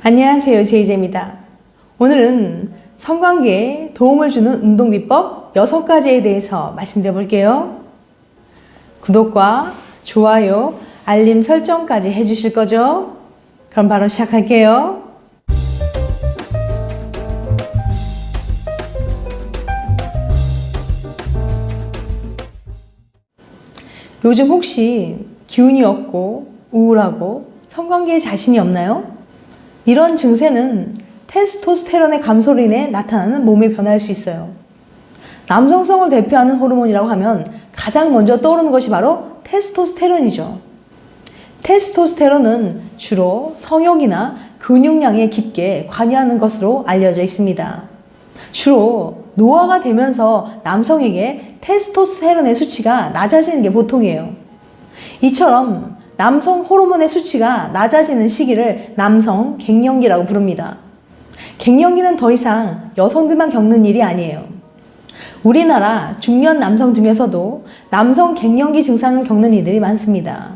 안녕하세요, 제이제입니다. 오늘은 성관계에 도움을 주는 운동비법 6가지에 대해서 말씀드려 볼게요. 구독과 좋아요, 알림 설정까지 해주실 거죠? 그럼 바로 시작할게요. 요즘 혹시 기운이 없고 우울하고 성관계에 자신이 없나요? 이런 증세는 테스토스테론의 감소로 인해 나타나는 몸의 변화일 수 있어요. 남성성을 대표하는 호르몬이라고 하면 가장 먼저 떠오르는 것이 바로 테스토스테론이죠. 테스토스테론은 주로 성욕이나 근육량에 깊게 관여하는 것으로 알려져 있습니다. 주로 노화가 되면서 남성에게 테스토스테론의 수치가 낮아지는 게 보통이에요. 이처럼 남성 호르몬의 수치가 낮아지는 시기를 남성 갱년기라고 부릅니다. 갱년기는 더 이상 여성들만 겪는 일이 아니에요. 우리나라 중년 남성 중에서도 남성 갱년기 증상을 겪는 이들이 많습니다.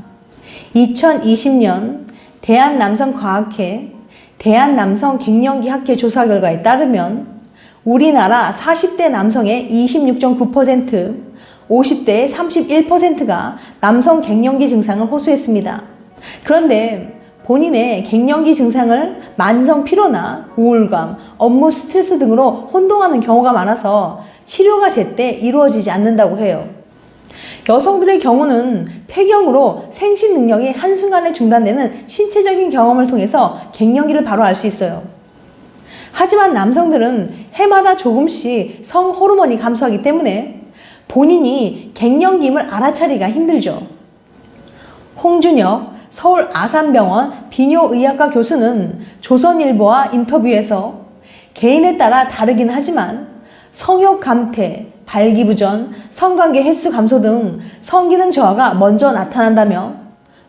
2020년 대한남성과학회 대한남성 갱년기 학회 조사 결과에 따르면 우리나라 40대 남성의 26.9%, 50대의 31%가 남성 갱년기 증상을 호소했습니다. 그런데 본인의 갱년기 증상을 만성 피로나 우울감, 업무 스트레스 등으로 혼동하는 경우가 많아서 치료가 제때 이루어지지 않는다고 해요. 여성들의 경우는 폐경으로 생식 능력이 한순간에 중단되는 신체적인 경험을 통해서 갱년기를 바로 알 수 있어요. 하지만 남성들은 해마다 조금씩 성 호르몬이 감소하기 때문에 본인이 갱년기임을 알아차리기가 힘들죠. 홍준혁 서울 아산병원 비뇨의학과 교수는 조선일보와 인터뷰에서 개인에 따라 다르긴 하지만 성욕 감퇴, 발기부전, 성관계 횟수 감소 등 성기능 저하가 먼저 나타난다며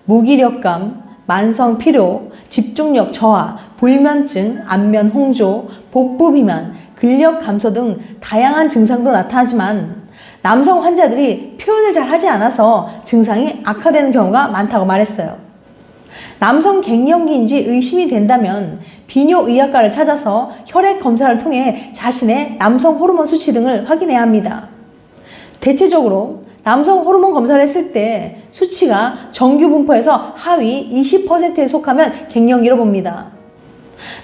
무기력감, 만성 피로, 집중력 저하, 불면증, 안면 홍조, 복부 비만, 근력 감소 등 다양한 증상도 나타나지만 남성 환자들이 표현을 잘 하지 않아서 증상이 악화되는 경우가 많다고 말했어요. 남성 갱년기인지 의심이 된다면 비뇨의학과를 찾아서 혈액 검사를 통해 자신의 남성 호르몬 수치 등을 확인해야 합니다. 대체적으로 남성 호르몬 검사를 했을 때 수치가 정규 분포에서 하위 20%에 속하면 갱년기로 봅니다.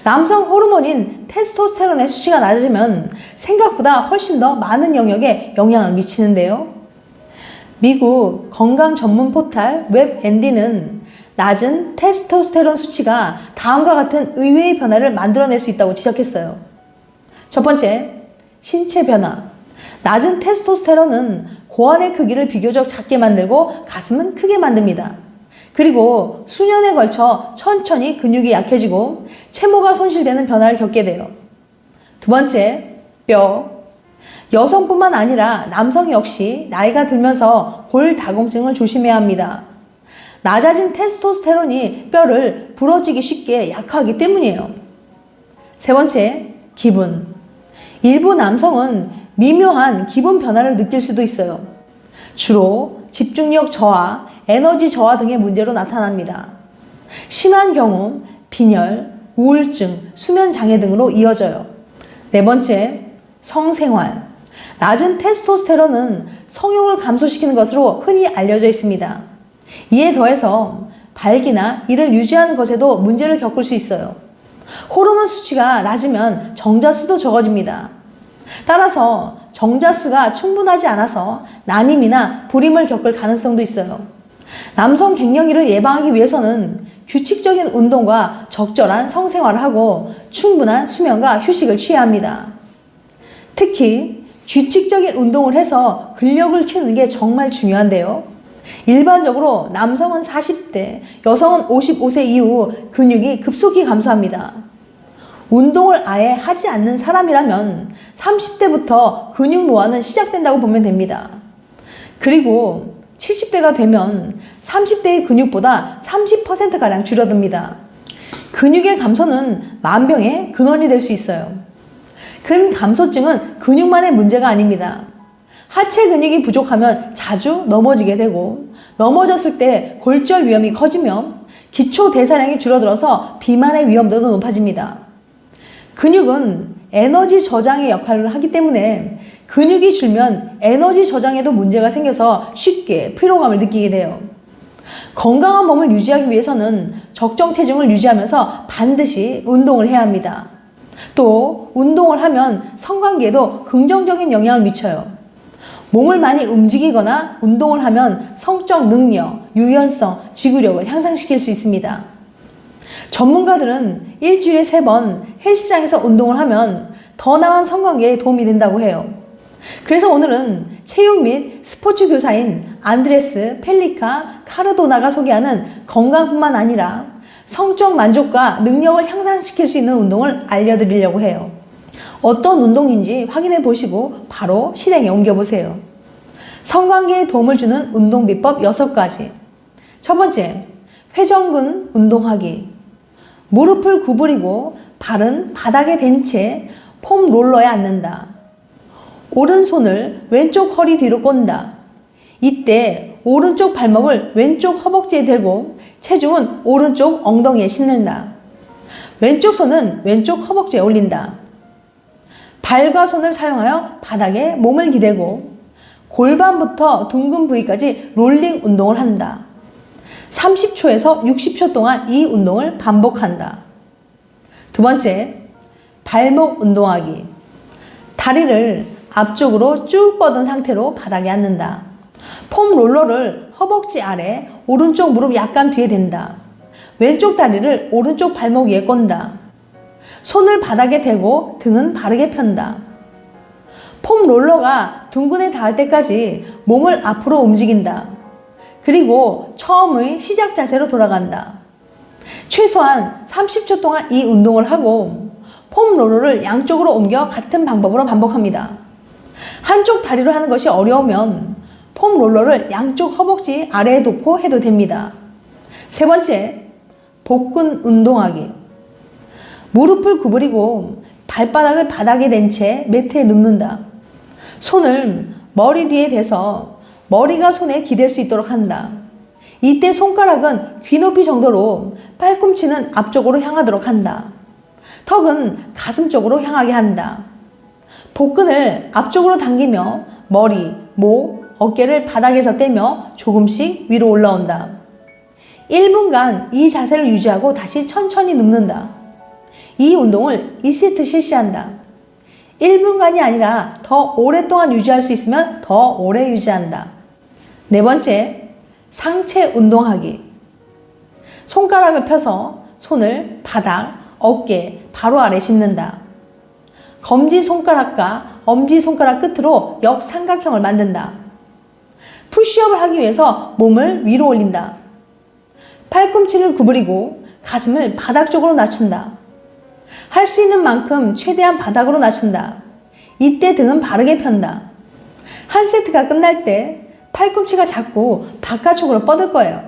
남성 호르몬인 테스토스테론의 수치가 낮아지면 생각보다 훨씬 더 많은 영역에 영향을 미치는데요. 미국 건강 전문 포탈 웹앤디는 낮은 테스토스테론 수치가 다음과 같은 의외의 변화를 만들어낼 수 있다고 지적했어요. 첫 번째, 신체 변화. 낮은 테스토스테론은 고환의 크기를 비교적 작게 만들고 가슴은 크게 만듭니다. 그리고 수년에 걸쳐 천천히 근육이 약해지고 체모가 손실되는 변화를 겪게 돼요. 두 번째, 뼈. 여성뿐만 아니라 남성 역시 나이가 들면서 골다공증을 조심해야 합니다. 낮아진 테스토스테론이 뼈를 부러지기 쉽게 약하기 때문이에요. 세 번째, 기분. 일부 남성은 미묘한 기분 변화를 느낄 수도 있어요. 주로 집중력 저하, 에너지 저하 등의 문제로 나타납니다. 심한 경우 빈혈, 우울증, 수면 장애 등으로 이어져요. 네 번째, 성생활. 낮은 테스토스테론은 성욕을 감소시키는 것으로 흔히 알려져 있습니다. 이에 더해서 발기나 이를 유지하는 것에도 문제를 겪을 수 있어요. 호르몬 수치가 낮으면 정자수도 적어집니다. 따라서 정자수가 충분하지 않아서 난임이나 불임을 겪을 가능성도 있어요. 남성 갱년기를 예방하기 위해서는 규칙적인 운동과 적절한 성생활을 하고 충분한 수면과 휴식을 취해야 합니다. 특히 규칙적인 운동을 해서 근력을 키우는 게 정말 중요한데요. 일반적으로 남성은 40대, 여성은 55세 이후 근육이 급속히 감소합니다. 운동을 아예 하지 않는 사람이라면 30대부터 근육 노화는 시작된다고 보면 됩니다. 그리고 70대가 되면 30대의 근육보다 30%가량 줄어듭니다. 근육의 감소는 만병의 근원이 될 수 있어요. 근감소증은 근육만의 문제가 아닙니다. 하체 근육이 부족하면 자주 넘어지게 되고 넘어졌을 때 골절 위험이 커지며 기초 대사량이 줄어들어서 비만의 위험도도 높아집니다. 근육은 에너지 저장의 역할을 하기 때문에 근육이 줄면 에너지 저장에도 문제가 생겨서 쉽게 피로감을 느끼게 돼요. 건강한 몸을 유지하기 위해서는 적정 체중을 유지하면서 반드시 운동을 해야 합니다. 또 운동을 하면 성관계에도 긍정적인 영향을 미쳐요. 몸을 많이 움직이거나 운동을 하면 성적 능력, 유연성, 지구력을 향상시킬 수 있습니다. 전문가들은 일주일에 3번 헬스장에서 운동을 하면 더 나은 성관계에 도움이 된다고 해요. 그래서 오늘은 체육 및 스포츠 교사인 안드레스 펠리카 카르도나가 소개하는 건강뿐만 아니라 성적 만족과 능력을 향상시킬 수 있는 운동을 알려드리려고 해요. 어떤 운동인지 확인해 보시고 바로 실행에 옮겨보세요. 성관계에 도움을 주는 운동 비법 6가지. 첫 번째, 회전근 운동하기. 무릎을 구부리고 발은 바닥에 댄 채 폼 롤러에 앉는다. 오른손을 왼쪽 허리 뒤로 꼰다. 이때 오른쪽 발목을 왼쪽 허벅지에 대고 체중은 오른쪽 엉덩이에 싣는다. 왼쪽 손은 왼쪽 허벅지에 올린다. 발과 손을 사용하여 바닥에 몸을 기대고 골반부터 둥근 부위까지 롤링 운동을 한다. 30초에서 60초 동안 이 운동을 반복한다. 두 번째, 발목 운동하기. 다리를 앞쪽으로 쭉 뻗은 상태로 바닥에 앉는다. 폼 롤러를 허벅지 아래, 오른쪽 무릎 약간 뒤에 댄다. 왼쪽 다리를 오른쪽 발목 위에 꼰다. 손을 바닥에 대고 등은 바르게 편다. 폼 롤러가 둥근에 닿을 때까지 몸을 앞으로 움직인다. 그리고 처음의 시작 자세로 돌아간다. 최소한 30초 동안 이 운동을 하고 폼 롤러를 양쪽으로 옮겨 같은 방법으로 반복합니다. 한쪽 다리로 하는 것이 어려우면 폼 롤러를 양쪽 허벅지 아래에 놓고 해도 됩니다. 세 번째, 복근 운동하기. 무릎을 구부리고 발바닥을 바닥에 댄 채 매트에 눕는다. 손을 머리 뒤에 대서 머리가 손에 기댈 수 있도록 한다. 이때 손가락은 귀 높이 정도로 팔꿈치는 앞쪽으로 향하도록 한다. 턱은 가슴 쪽으로 향하게 한다. 복근을 앞쪽으로 당기며 머리, 목, 어깨를 바닥에서 떼며 조금씩 위로 올라온다. 1분간 이 자세를 유지하고 다시 천천히 눕는다. 이 운동을 2세트 실시한다. 1분간이 아니라 더 오랫동안 유지할 수 있으면 더 오래 유지한다. 네 번째, 상체 운동하기. 손가락을 펴서 손을 바닥, 어깨, 바로 아래 짚는다. 검지손가락과 엄지손가락 끝으로 역삼각형을 만든다. 푸시업을 하기 위해서 몸을 위로 올린다. 팔꿈치를 구부리고 가슴을 바닥 쪽으로 낮춘다. 할 수 있는 만큼 최대한 바닥으로 낮춘다. 이때 등은 바르게 편다. 한 세트가 끝날 때 팔꿈치가 자꾸 바깥쪽으로 뻗을 거예요.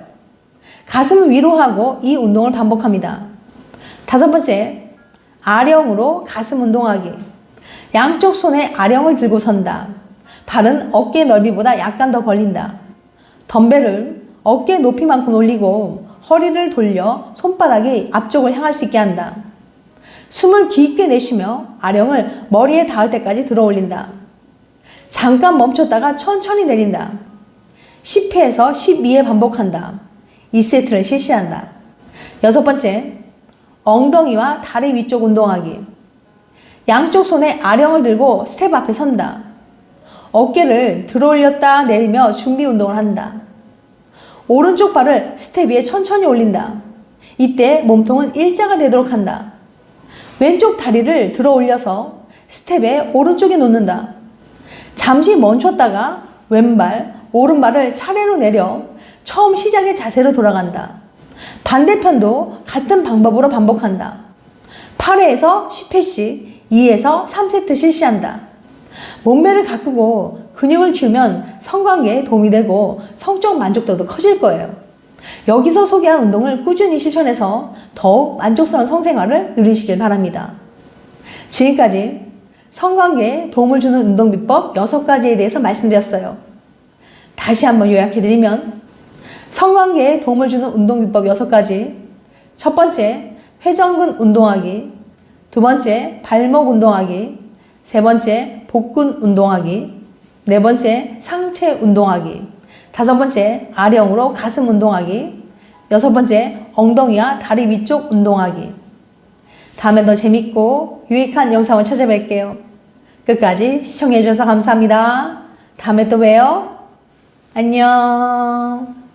가슴을 위로 하고 이 운동을 반복합니다. 다섯 번째, 아령으로 가슴 운동하기. 양쪽 손에 아령을 들고 선다. 발은 어깨 넓이보다 약간 더 벌린다. 덤벨을 어깨 높이만큼 올리고 허리를 돌려 손바닥이 앞쪽을 향할 수 있게 한다. 숨을 깊게 내쉬며 아령을 머리에 닿을 때까지 들어 올린다. 잠깐 멈췄다가 천천히 내린다. 10회에서 12회 반복한다. 2세트를 실시한다. 여섯 번째, 엉덩이와 다리 위쪽 운동하기. 양쪽 손에 아령을 들고 스텝 앞에 선다. 어깨를 들어 올렸다 내리며 준비 운동을 한다. 오른쪽 발을 스텝 위에 천천히 올린다. 이때 몸통은 일자가 되도록 한다. 왼쪽 다리를 들어 올려서 스텝에 오른쪽에 놓는다. 잠시 멈췄다가 왼발, 오른발을 차례로 내려 처음 시작의 자세로 돌아간다. 반대편도 같은 방법으로 반복한다. 8회에서 10회씩 2에서 3세트 실시한다. 몸매를 가꾸고 근육을 키우면 성관계에 도움이 되고 성적 만족도도 커질 거예요. 여기서 소개한 운동을 꾸준히 실천해서 더욱 만족스러운 성생활을 누리시길 바랍니다. 지금까지 성관계에 도움을 주는 운동 비법 6가지에 대해서 말씀드렸어요. 다시 한번 요약해드리면 성관계에 도움을 주는 운동 비법 6가지. 첫 번째, 회전근 운동하기. 두 번째, 발목 운동하기. 세 번째, 복근 운동하기. 네 번째, 상체 운동하기. 다섯 번째, 아령으로 가슴 운동하기. 여섯 번째, 엉덩이와 다리 위쪽 운동하기. 다음에 더 재밌고 유익한 영상을 찾아뵐게요. 끝까지 시청해주셔서 감사합니다. 다음에 또 봬요. 안녕.